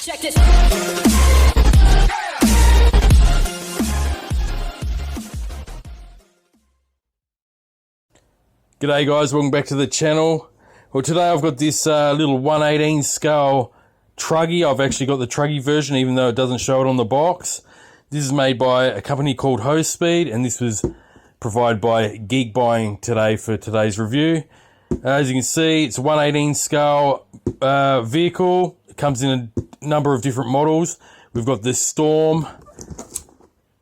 Check this. G'day guys, welcome back to the channel. Well, today I've got this little 1/18 scale Truggy. I've actually got the Truggy version, even though it doesn't show it on the box. This is made by a company called HoSpeed, and this was provided by Geek Buying today for today's review. As you can see, it's a 1/18 scale vehicle. It comes in a number of different models. We've got the Storm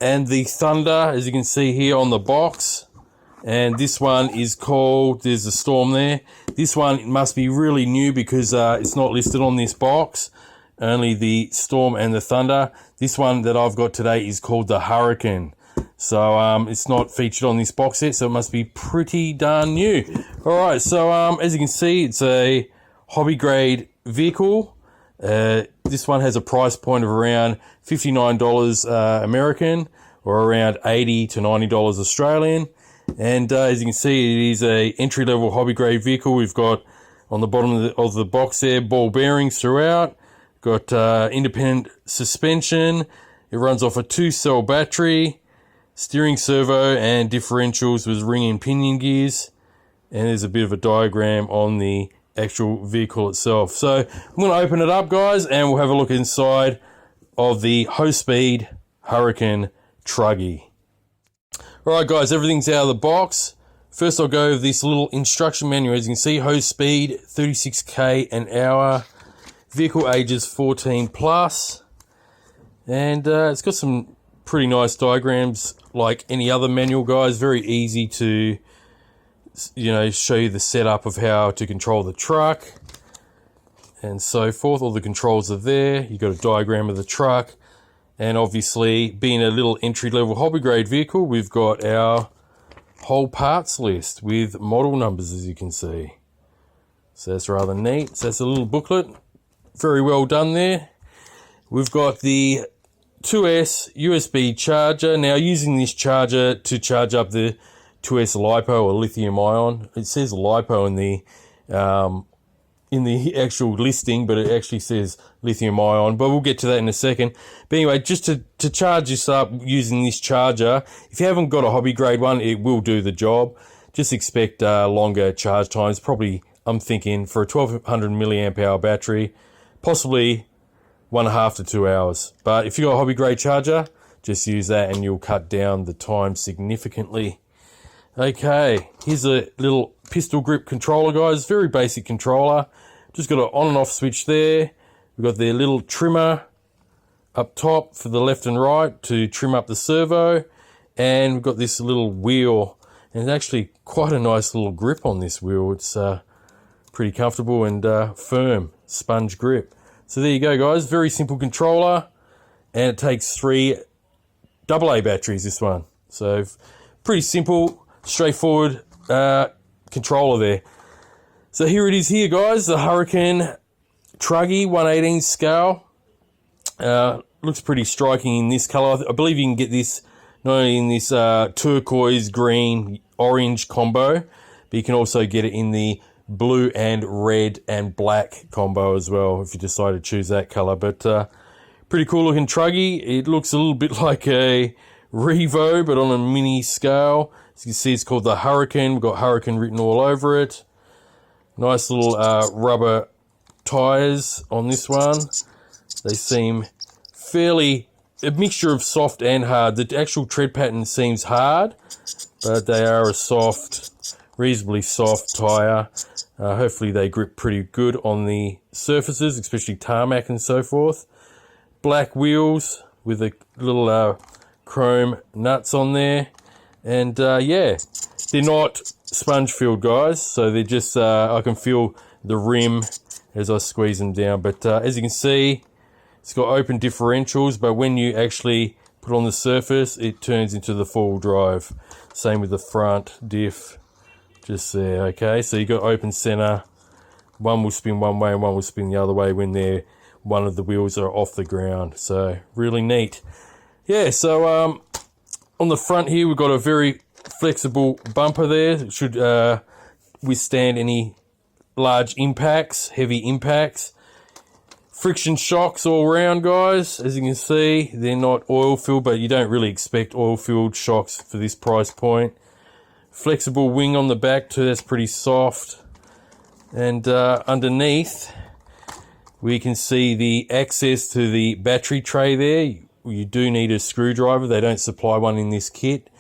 and the Thunder, as you can see here on the box. And this one is called, there's a Storm there. This one must be really new because it's not listed on this box. Only the Storm and the Thunder. This one that I've got today is called the Hurricane. So it's not featured on this box set, so it must be pretty darn new. Alright, so as you can see, it's a hobby grade vehicle. This one has a price point of around $59 American, or around $80 to $90 Australian. And as you can see, it is a entry-level hobby grade vehicle. We've got on the bottom of the box there ball bearings throughout. Got independent suspension. It runs off a 2-cell battery, steering servo and differentials with ring and pinion gears. And there's a bit of a diagram on the actual vehicle itself. So I'm going to open it up, guys, and we'll have a look inside of the HoSpeed Hurricane Truggy. Alright guys, everything's out of the box. First I'll go over this little instruction manual. As you can see, HoSpeed, 36k an hour. Vehicle ages 14 plus. And it's got some pretty nice diagrams like any other manual, guys. Very easy to, show you the setup of how to control the truck and so forth. All the controls are there. You've got a diagram of the truck. And obviously, being a little entry-level hobby-grade vehicle, we've got our whole parts list with model numbers, as you can see. So that's rather neat. So that's a little booklet. Very well done there. We've got the 2S USB charger. Now, using this charger to charge up the 2S LiPo or lithium-ion. It says LiPo in the actual listing, but it actually says lithium ion, but we'll get to that in a second. But anyway, just to charge this up using this charger, if you haven't got a hobby grade one, it will do the job. Just expect longer charge times. Probably, I'm thinking, for a 1200 milliamp hour battery, possibly 1.5 to 2 hours. But if you've got a hobby grade charger, just use that and you'll cut down the time significantly. Okay, here's a little pistol grip controller, guys. Very basic controller. Just got an on and off switch there. We've got the little trimmer up top for the left and right to trim up the servo. And we've got this little wheel. And it's actually quite a nice little grip on this wheel. It's pretty comfortable and firm, sponge grip. So there you go, guys. Very simple controller. And it takes 3 AA batteries, this one. So pretty simple, straightforward controller there. So here it is here, guys, the Hurricane Truggy 1/18 scale. Looks pretty striking in this color. I believe you can get this not only in this turquoise, green, orange combo, but you can also get it in the blue and red and black combo as well, if you decide to choose that color. But pretty cool looking Truggy. It looks a little bit like a Revo, but on a mini scale. As you can see, it's called the Hurricane. We've got Hurricane written all over it. Nice little rubber tires on this one. They seem fairly, a mixture of soft and hard. The actual tread pattern seems hard, but they are a soft, reasonably soft tire. Hopefully they grip pretty good on the surfaces, especially tarmac and so forth. Black wheels with a little chrome nuts on there. And yeah, they're not sponge filled, guys, so they're just I can feel the rim as I squeeze them down. But as you can see, it's got open differentials, but when you actually put on the surface, it turns into the four-wheel drive. Same with the front diff, just there. Okay, so you got open center. One will spin one way and one will spin the other way when one of the wheels are off the ground. So really neat. Yeah, so on the front here, we've got a very flexible bumper there. It should withstand any large impacts, heavy impacts. Friction shocks all around, guys. As you can see, they're not oil filled, but you don't really expect oil filled shocks for this price point. Flexible wing on the back too, that's pretty soft. And underneath, we can see the access to the battery tray there. You do need a screwdriver. They don't supply one in this kit,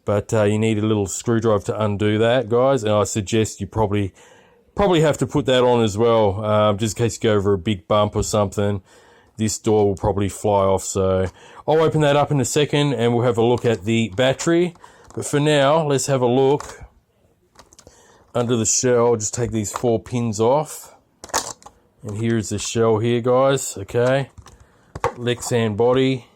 but you need a little screwdriver to undo that, guys. And I suggest you probably have to put that on as well, just in case you go over a big bump or something. This door will probably fly off. So I'll open that up in a second and we'll have a look at the battery. But for now, let's have a look under the shell. I'll just take these 4 pins off. And here's the shell here, guys. Okay. Lexan body.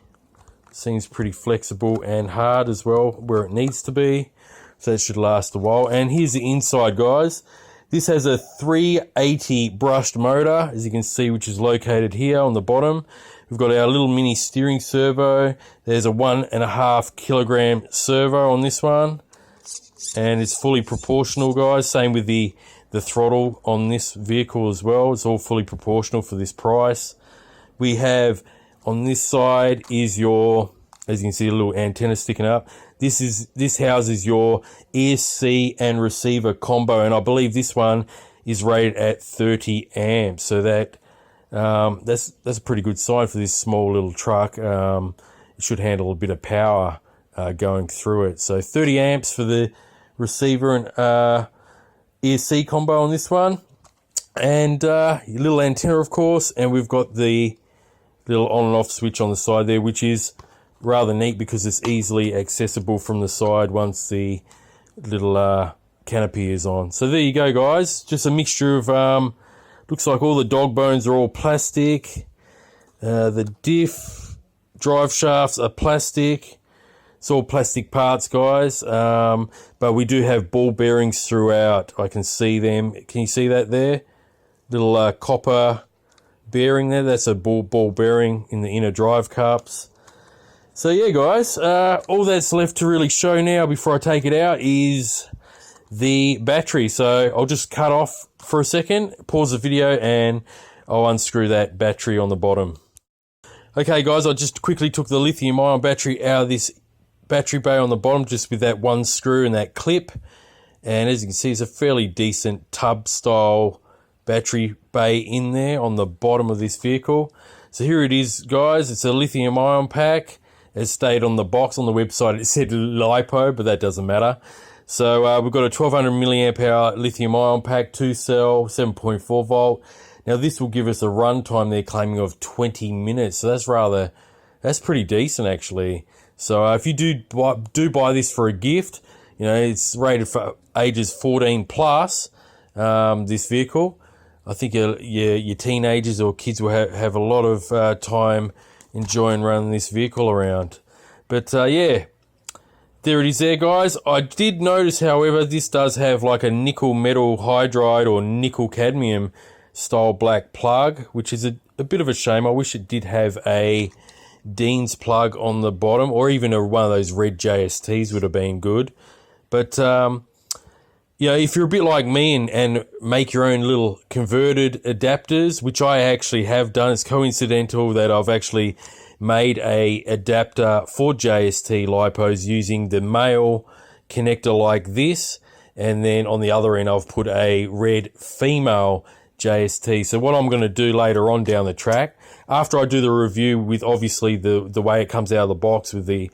Seems pretty flexible and hard as well where it needs to be. So it should last a while. And here's the inside, guys. This has a 380 brushed motor, as you can see, which is located here on the bottom. We've got our little mini steering servo. There's a 1.5 kilogram servo on this one. And it's fully proportional, guys. Same with the throttle on this vehicle as well. It's all fully proportional for this price. We have on this side is your, as you can see, a little antenna sticking up. This houses your ESC and receiver combo, and I believe this one is rated at 30 amps. So that's a pretty good sign for this small little truck. It should handle a bit of power going through it. So 30 amps for the receiver and ESC combo on this one, and your little antenna, of course. And we've got the little on and off switch on the side there, which is rather neat because it's easily accessible from the side once the little canopy is on. So there you go, guys. Just a mixture of looks like all the dog bones are all plastic. The diff drive shafts are plastic. It's all plastic parts, guys. But we do have ball bearings throughout. I can see them. Can you see that there? Little copper bearing there. That's a ball bearing in the inner drive cups. So yeah, guys, all that's left to really show now before I take it out is the battery. So I'll just cut off for a second, pause the video, and I'll unscrew that battery on the bottom. Okay, guys, I just quickly took the lithium ion battery out of this battery bay on the bottom, just with that one screw and that clip. And as you can see, it's a fairly decent tub style battery bay in there on the bottom of this vehicle. So here it is, guys. It's a lithium ion pack. As stated on the box on the website, it said LiPo, but that doesn't matter. So we've got a 1200 milliamp hour lithium ion pack, 2-cell, 7.4 volt. Now this will give us a runtime they're claiming of 20 minutes. So that's pretty decent actually. So if you do buy this for a gift, you know, it's rated for ages 14 plus, this vehicle. I think your teenagers or kids will have a lot of time enjoying running this vehicle around. But yeah, there it is there, guys. I did notice, however, this does have like a nickel metal hydride or nickel cadmium style black plug, which is a bit of a shame. I wish it did have a Dean's plug on the bottom, or even one of those red JSTs would have been good. But you know, if you're a bit like me and make your own little converted adapters, which I actually have done, it's coincidental that I've actually made a adapter for JST LiPos using the male connector like this, and then on the other end I've put a red female JST. So what I'm going to do later on down the track, after I do the review with obviously the way it comes out of the box with the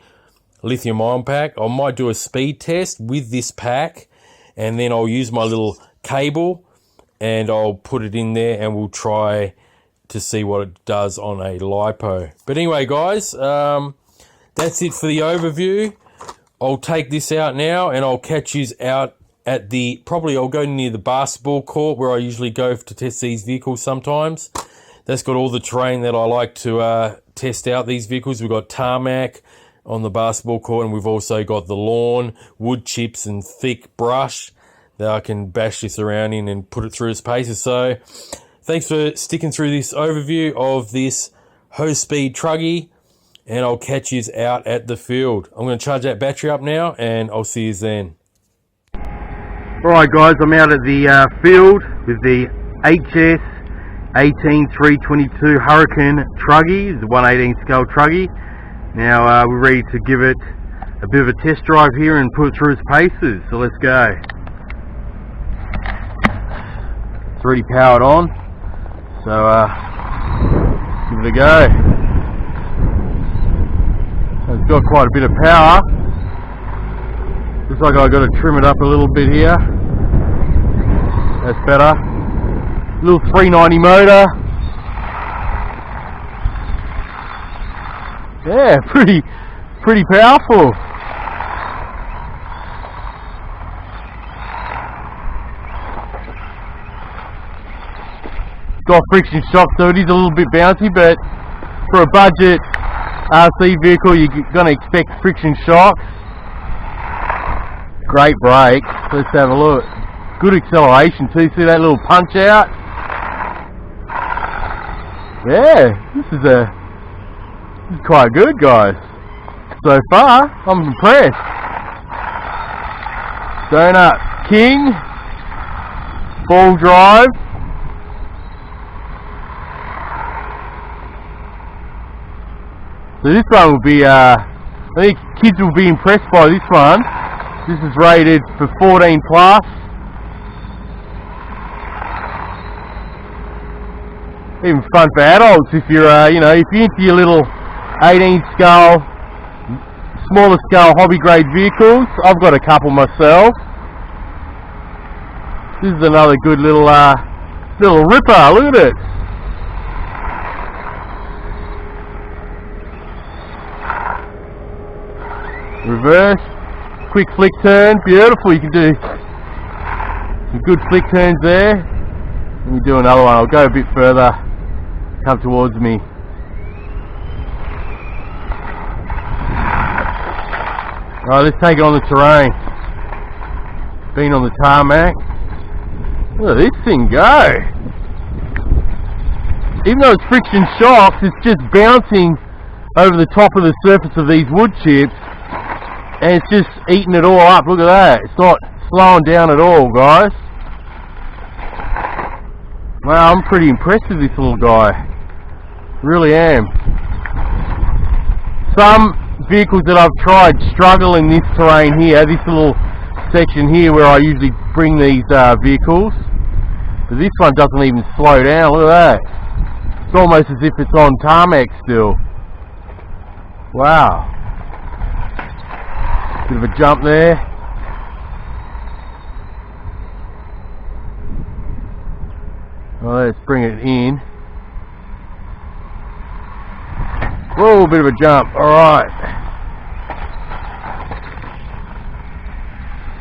lithium ion pack, I might do a speed test with this pack, and then I'll use my little cable and I'll put it in there and we'll try to see what it does on a LiPo. But anyway, guys, that's it for the overview. I'll take this out now and I'll catch you out at I'll go near the basketball court where I usually go to test these vehicles sometimes. That's got all the terrain that I like to test out these vehicles. We've got tarmac on the basketball court, and we've also got the lawn, wood chips and thick brush that I can bash this around in and put it through its paces. So thanks for sticking through this overview of this HoSpeed Truggy, and I'll catch you out at the field. I'm going to charge that battery up now and I'll see you then. Alright guys, I'm out at the field with the HS18322 Hurricane Truggy. It's a 1/18 scale Truggy. Now we're ready to give it a bit of a test drive here and put it through its paces. So let's go. It's already powered on, so give it a go. It's got quite a bit of power. Looks like I've got to trim it up a little bit here. That's better. Little 390 motor. Yeah, pretty powerful. Got friction shock, so it is a little bit bouncy, but for a budget RC vehicle you're going to expect friction shocks. Great brakes. Let's have a look. Good acceleration too. See that little punch out? Yeah, this is quite good, guys. So far, I'm impressed. Donut King, full drive. So this one will be, I think kids will be impressed by this one. This is rated for 14 plus. Even fun for adults if you're, if you're into your little 18 scale, smaller scale hobby grade vehicles. I've got a couple myself. This is another good little ripper. Look at it. Reverse, quick flick turn, beautiful. You can do some good flick turns there. Let me do another one. I'll go a bit further, come towards me. Alright, let's take it on the terrain. Been on the tarmac. Look at this thing go. Even though it's friction shocks, it's just bouncing over the top of the surface of these wood chips. And it's just eating it all up. Look at that. It's not slowing down at all, guys. Wow, I'm pretty impressed with this little guy. Really am. Some vehicles that I've tried struggle in this terrain here. This little section here where I usually bring these vehicles. But this one doesn't even slow down. Look at that. It's almost as if it's on tarmac still. Wow. Bit of a jump there. Well, let's bring it in. Whoa, bit of a jump. Alright.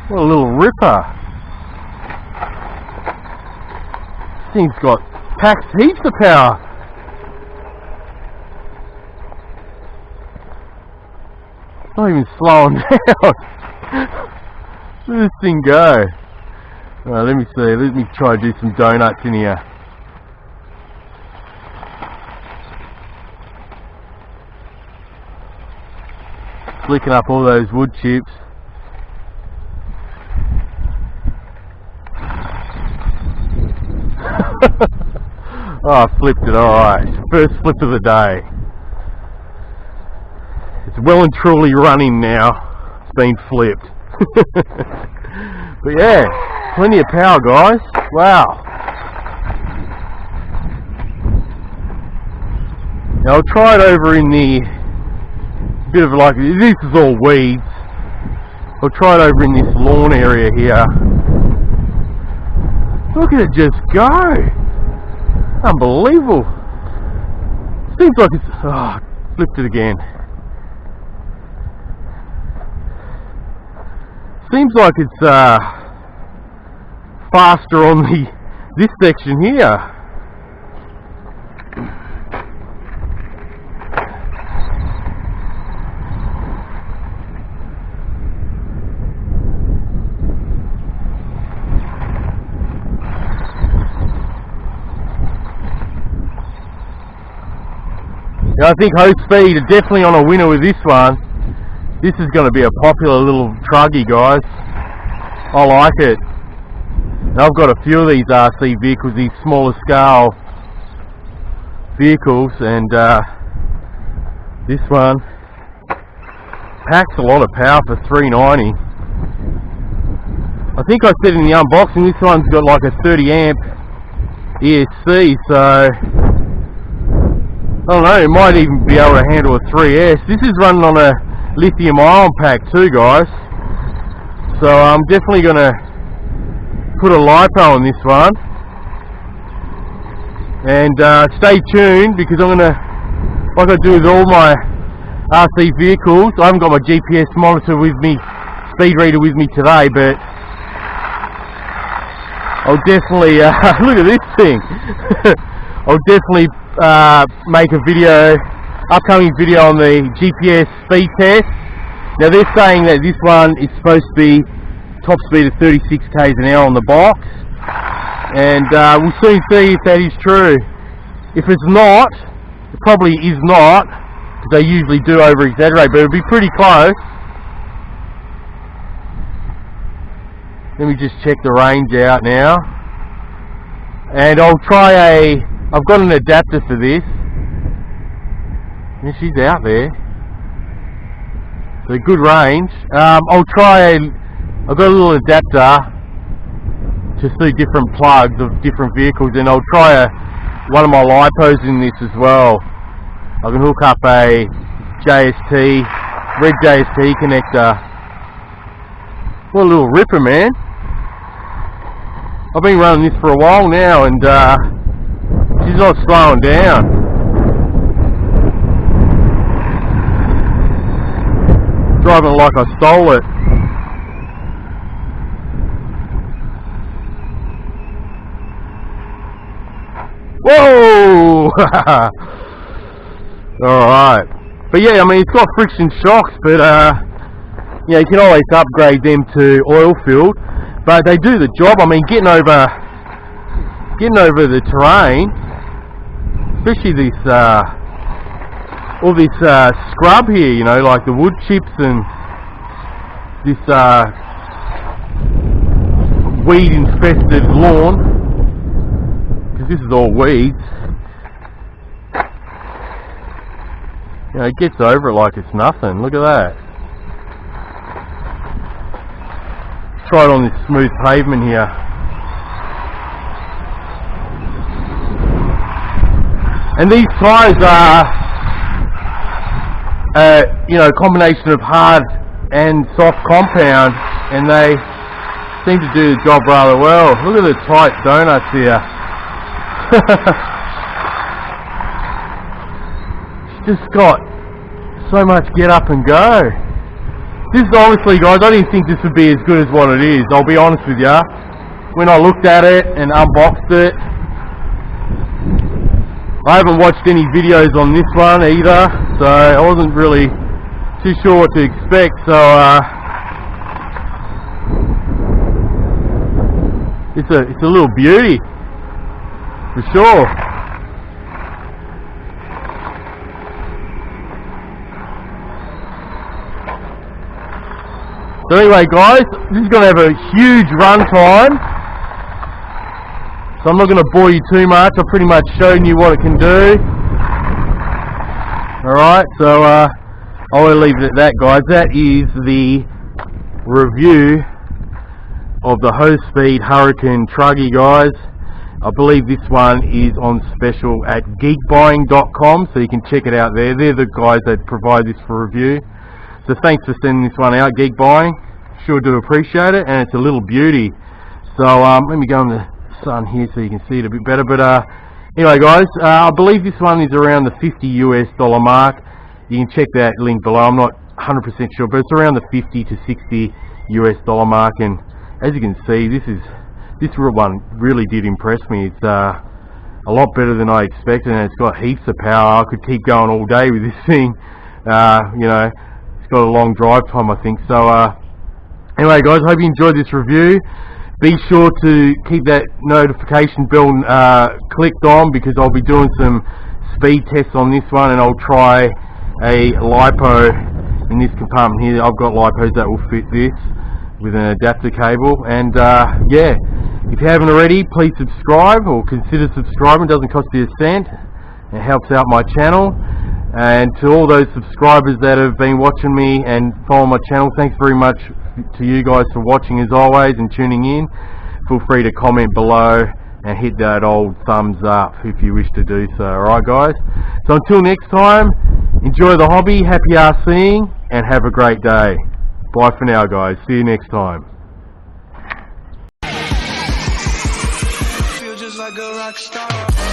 What a little ripper. This thing's packs heaps of power. Not even slowing down. Let this thing go. Alright, let me see. Let me try to do some donuts in here. Flicking up all those wood chips. Oh, I flipped it. Alright. First flip of the day. It's well and truly running now. It's been flipped. But yeah, plenty of power, guys. Wow. Now I'll try it over in the bit of like, this is all weeds. I'll try it over in this lawn area here. Look at it just go. Unbelievable. Seems like it's, flipped it again. Seems like it's faster on this section here. Yeah, I think HoSpeed are definitely on a winner with this one. This is going to be a popular little Truggy, guys. I like it. And I've got a few of these RC vehicles, these smaller scale vehicles, and this one packs a lot of power for 390. I think I said in the unboxing this one's got like a 30 amp ESC, so I don't know, it might even be able to handle a 3S. This is running on a lithium ion pack too, guys, so I'm definitely going to put a LiPo on this one. And stay tuned, because I'm going to, like I do with all my RC vehicles, I haven't got my GPS monitor with me, speed reader with me today, but I'll definitely, look at this thing, I'll definitely make a video, upcoming video on the GPS speed test. Now they're saying that this one is supposed to be top speed of 36 k's an hour on the box, and we'll soon see if that is true. If it's not, it probably is not, because they usually do over exaggerate, but it'll be pretty close. Let me just check the range out now, and I'll try I've got an adapter for this. Yeah, she's out there, so good range. I'll try I've got a little adapter to see different plugs of different vehicles, and I'll try one of my LiPos in this as well. I can hook up a JST, red JST connector. What a little ripper, man. I've been running this for a while now, and she's not slowing down. Driving like I stole it. Whoa! Alright. But yeah, I mean, it's got friction shocks, but yeah, you can always upgrade them to oil filled. But they do the job. I mean, getting over the terrain, especially this all this scrub here, you know, like the wood chips and this weed infested lawn, because this is all weeds. You know, it gets over it like it's nothing. Look at that. Try it on this smooth pavement here. And these tyres are you know, a combination of hard and soft compound, and they seem to do the job rather well. Look at the tight donuts here. It's just got so much get up and go. This is honestly, guys, I didn't think this would be as good as what it is. I'll be honest with you. When I looked at it and unboxed it, I haven't watched any videos on this one either, so I wasn't really too sure what to expect. So it's a little beauty for sure. So anyway, guys, this is going to have a huge run time, so I'm not going to bore you too much. I've pretty much shown you what it can do. Alright, so I'll leave it at that, guys. That is the review of the HoSpeed Hurricane Truggy, guys. I believe this one is on special at geekbuying.com, so you can check it out there. They're the guys that provide this for review. So thanks for sending this one out, Geek Buying. Sure do appreciate it, and it's a little beauty. So let me go in the sun here so you can see it a bit better. But anyway, guys, I believe this one is around the $50 US mark. You can check that link below. I'm not 100% sure, but it's around the $50 to $60 US mark. And as you can see, this one really did impress me. It's a lot better than I expected, and it's got heaps of power. I could keep going all day with this thing. You know, got a long drive time, I think. So anyway, guys, hope you enjoyed this review. Be sure to keep that notification bell clicked on, because I'll be doing some speed tests on this one, and I'll try a LiPo in this compartment here. I've got LiPos that will fit this with an adapter cable. And yeah, if you haven't already, please subscribe, or consider subscribing. It doesn't cost you a cent. It helps out my channel. And to all those subscribers that have been watching me and following my channel, thanks very much to you guys for watching as always and tuning in. Feel free to comment below and hit that old thumbs up if you wish to do so. Alright guys, so until next time, enjoy the hobby, happy RCing, and have a great day. Bye for now guys, see you next time. Feel just like a rock star.